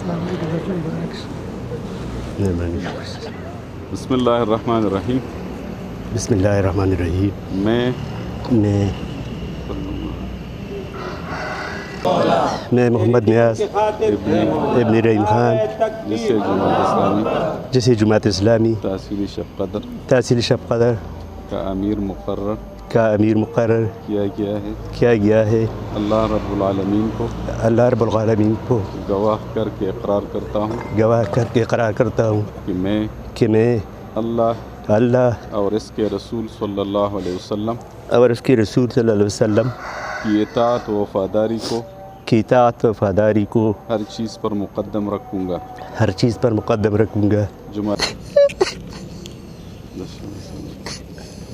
السلام علیکم. بسم اللہ الرحمن الرحیم. بسم اللہ الرحمن الرحیم. میں محمد نیاز ابن رحیم خان جسے جماعت اسلامی تحصیل شب قدر کا امیر مقرر کیا گیا ہے اللہ رب العالمین کو گواہ کر کے اقرار کرتا ہوں کہ میں اللہ اور اس کے رسول صلی اللہ علیہ وسلم کی اطاعت و وفاداری کو ہر چیز پر مقدم رکھوں گا.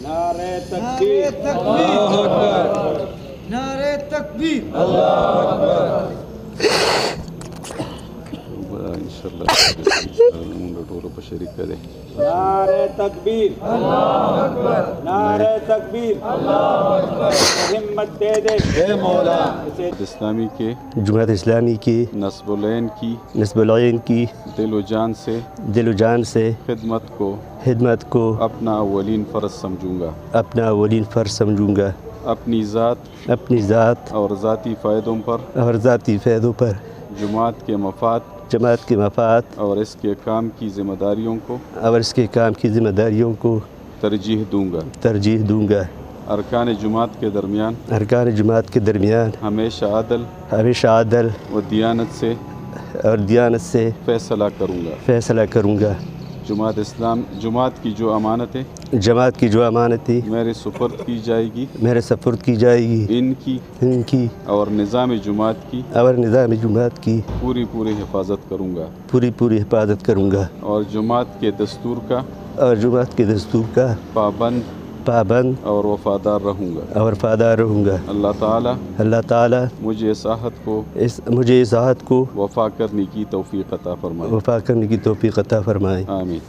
نعرہ تکبیر اللہ اکبر. نعرہ تکبیر اللہ اکبر. نعرہ تکبیر اللہ اکبر. نعرہ تکبیر اللہ اکبر. ہمت دے دے اے مولا. جماعت اسلامی کے نصب العین کی دل و جان سے خدمت کو اپنا اولین فرض سمجھوں گا. اپنی ذات اور ذاتی فائدوں پر جماعت کے مفاد اور اس کے کام کی ذمہ داریوں کو ترجیح دوں گا. ارکان جماعت کے درمیان ہمیشہ عدل و دیانت سے فیصلہ کروں گا. جماعت کی جو امانتیں میرے سپرد کی جائے گی ان کی اور نظام جماعت کی پوری حفاظت کروں گا. اور جماعت کے دستور کا پابند اور وفادار رہوں گا. اللہ تعالی مجھے اس عہد کو وفا کرنے کی توفیق عطا فرمائے. آمین.